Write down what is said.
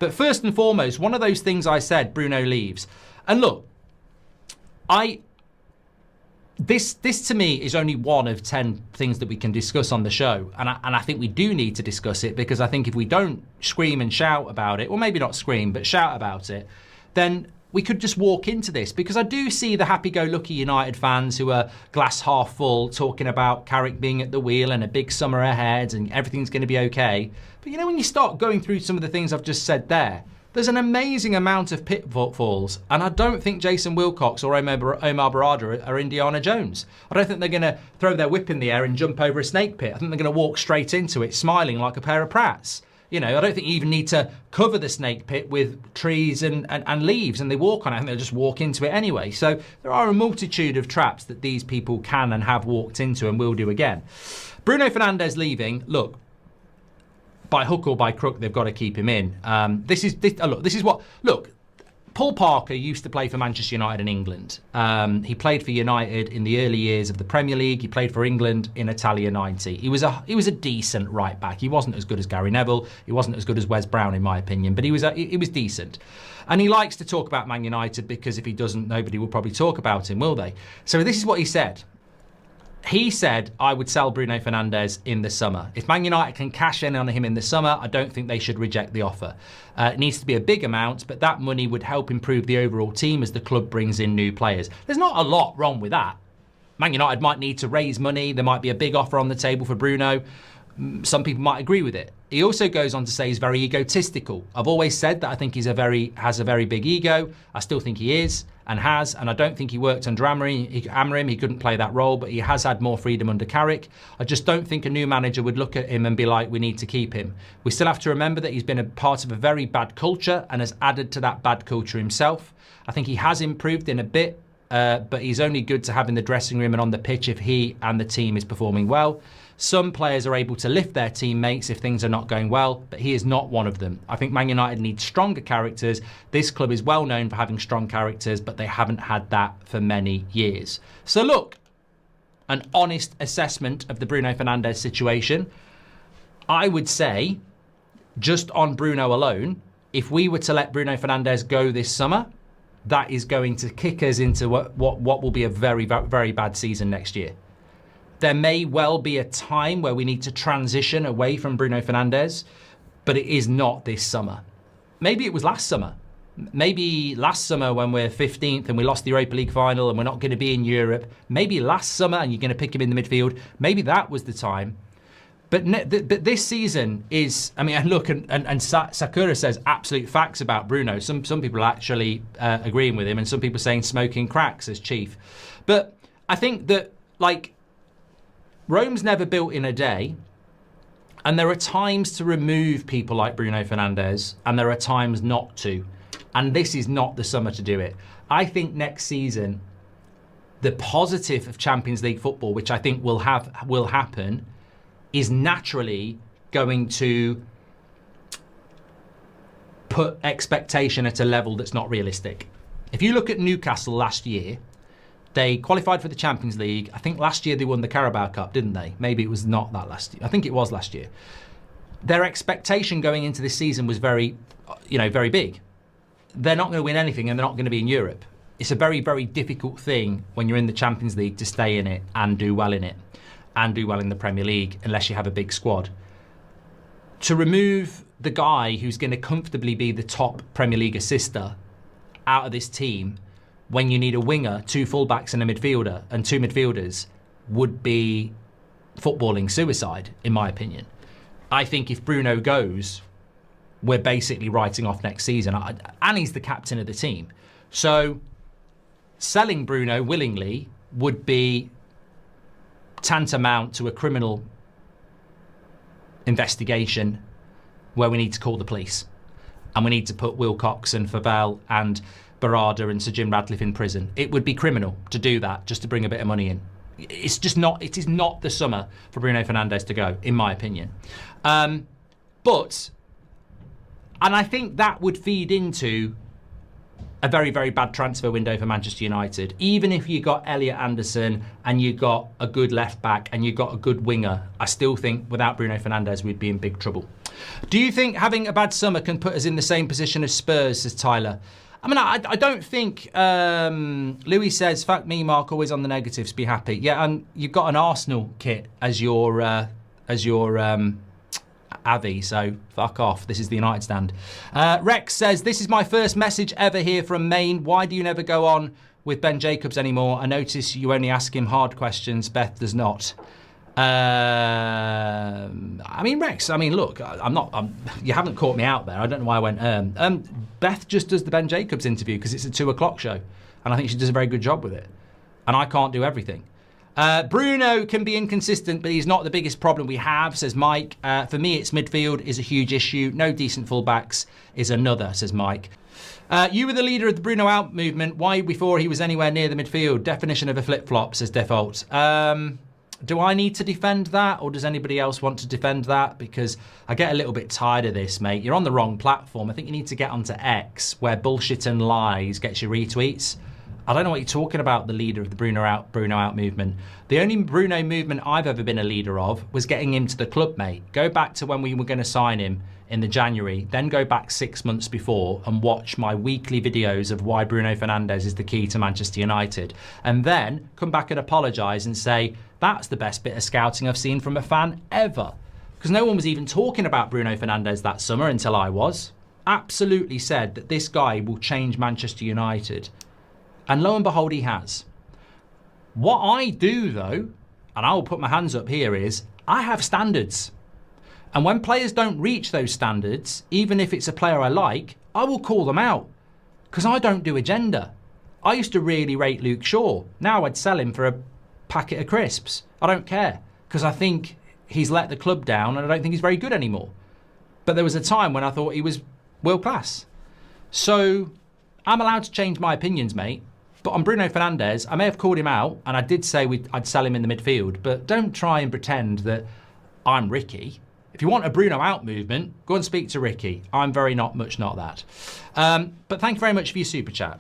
But first and foremost, one of those things I said, Bruno leaves. And look, This to me is only one of 10 things that we can discuss on the show. And I think we do need to discuss it, because I think if we don't scream and shout about it, or maybe not scream, but shout about it, then we could just walk into this. Because I do see the happy-go-lucky United fans who are glass half full talking about Carrick being at the wheel and a big summer ahead and everything's going to be okay. But you know, when you start going through some of the things I've just said there's an amazing amount of pitfalls, and I don't think Jason Wilcox or Omar Barada are Indiana Jones. I don't think they're going to throw their whip in the air and jump over a snake pit. I think they're going to walk straight into it smiling like a pair of prats. You know, I don't think you even need to cover the snake pit with trees and leaves and they walk on it. I think they'll just walk into it anyway. So there are a multitude of traps that these people can and have walked into and will do again. Bruno Fernandes leaving, look, by hook or by crook, they've got to keep him in. Look, Paul Parker used to play for Manchester United in England. He played for United in the early years of the Premier League. He played for England in Italia 90. He was a decent right back. He wasn't as good as Gary Neville. He wasn't as good as Wes Brown, in my opinion, but he was decent. And he likes to talk about Man United, because if he doesn't, nobody will probably talk about him, will they? So this is what he said. He said, I would sell Bruno Fernandes in the summer. If Man United can cash in on him in the summer, I don't think they should reject the offer. It needs to be a big amount, but that money would help improve the overall team as the club brings in new players. There's not a lot wrong with that. Man United might need to raise money. There might be a big offer on the table for Bruno. Some people might agree with it. He also goes on to say he's very egotistical. I've always said that I think he has a very big ego. I still think he is and has, and I don't think he worked under Amorim. He couldn't play that role, but he has had more freedom under Carrick. I just don't think a new manager would look at him and be like, we need to keep him. We still have to remember that he's been a part of a very bad culture and has added to that bad culture himself. I think he has improved in a bit, but he's only good to have in the dressing room and on the pitch if he and the team is performing well. Some players are able to lift their teammates if things are not going well, but he is not one of them. I think Man United needs stronger characters. This club is well known for having strong characters, but they haven't had that for many years. So look, an honest assessment of the Bruno Fernandes situation. I would say, just on Bruno alone, if we were to let Bruno Fernandes go this summer, that is going to kick us into what will be a very, very bad season next year. There may well be a time where we need to transition away from Bruno Fernandes, but it is not this summer. Maybe it was last summer. Maybe last summer when we're 15th and we lost the Europa League final and we're not going to be in Europe. Maybe last summer and you're going to pick him in the midfield. Maybe that was the time. But this season is, I mean, and look, and Sakura says absolute facts about Bruno. Some people are actually agreeing with him, and some people saying smoking crack, says Chief. But I think that, like, Rome's never built in a day, and there are times to remove people like Bruno Fernandes, and there are times not to. And this is not the summer to do it. I think next season, the positive of Champions League football, which I think will happen, is naturally going to put expectation at a level that's not realistic. If you look at Newcastle last year, they qualified for the Champions League. I think last year they won the Carabao Cup, didn't they? Maybe it was not that last year. I think it was last year. Their expectation going into this season was very big. They're not going to win anything and they're not going to be in Europe. It's a very, very difficult thing when you're in the Champions League to stay in it and do well in it and do well in the Premier League unless you have a big squad. To remove the guy who's going to comfortably be the top Premier League assister out of this team when you need a winger, two fullbacks and a midfielder, and two midfielders, would be footballing suicide, in my opinion. I think if Bruno goes, we're basically writing off next season. And he's the captain of the team. So selling Bruno willingly would be tantamount to a criminal investigation where we need to call the police. And we need to put Wilcox and Favell and Barada and Sir Jim Radcliffe in prison. It would be criminal to do that just to bring a bit of money in. It is not the summer for Bruno Fernandes to go, in my opinion. And I think that would feed into a very, very bad transfer window for Manchester United. Even if you got Elliot Anderson and you got a good left back and you got a good winger, I still think without Bruno Fernandes we'd be in big trouble. Do you think having a bad summer can put us in the same position as Spurs, says Tyler? I mean, I don't think... Louis says, fuck me, Mark, always on the negatives, be happy. Yeah, and you've got an Arsenal kit as your Avi, so fuck off. This is the United stand. Rex says, this is my first message ever here from Maine. Why do you never go on with Ben Jacobs anymore? I notice you only ask him hard questions. Beth does not. I mean, Rex, I mean, look, you haven't caught me out there. I don't know why I went, Beth just does the Ben Jacobs interview because it's a 2 o'clock show. And I think she does a very good job with it. And I can't do everything. Bruno can be inconsistent, but he's not the biggest problem we have, says Mike. For me, it's midfield is a huge issue. No decent fullbacks is another, says Mike. You were the leader of the Bruno out movement. Why before he was anywhere near the midfield? Definition of a flip-flop, says Default. Do I need to defend that, or does anybody else want to defend that? Because I get a little bit tired of this, mate. You're on the wrong platform. I think you need to get onto X, where bullshit and lies gets you retweets. I don't know what you're talking about, the leader of the Bruno out movement. The only Bruno movement I've ever been a leader of was getting him to the club, mate. Go back to when we were going to sign him in the January, then go back 6 months before and watch my weekly videos of why Bruno Fernandes is the key to Manchester United. And then come back and apologise and say, that's the best bit of scouting I've seen from a fan ever. Because no one was even talking about Bruno Fernandes that summer until I was. Absolutely said that this guy will change Manchester United. And lo and behold, he has. What I do, though, and I will put my hands up here, is I have standards. And when players don't reach those standards, even if it's a player I like, I will call them out. Because I don't do agenda. I used to really rate Luke Shaw. Now I'd sell him for a packet of crisps. I don't care. Because I think he's let the club down and I don't think he's very good anymore. But there was a time when I thought he was world class. So I'm allowed to change my opinions, mate. But on Bruno Fernandes, I may have called him out, and I did say I'd sell him in the midfield, but don't try and pretend that I'm Ricky. If you want a Bruno out movement, go and speak to Ricky. I'm very not that. But thank you very much for your super chat.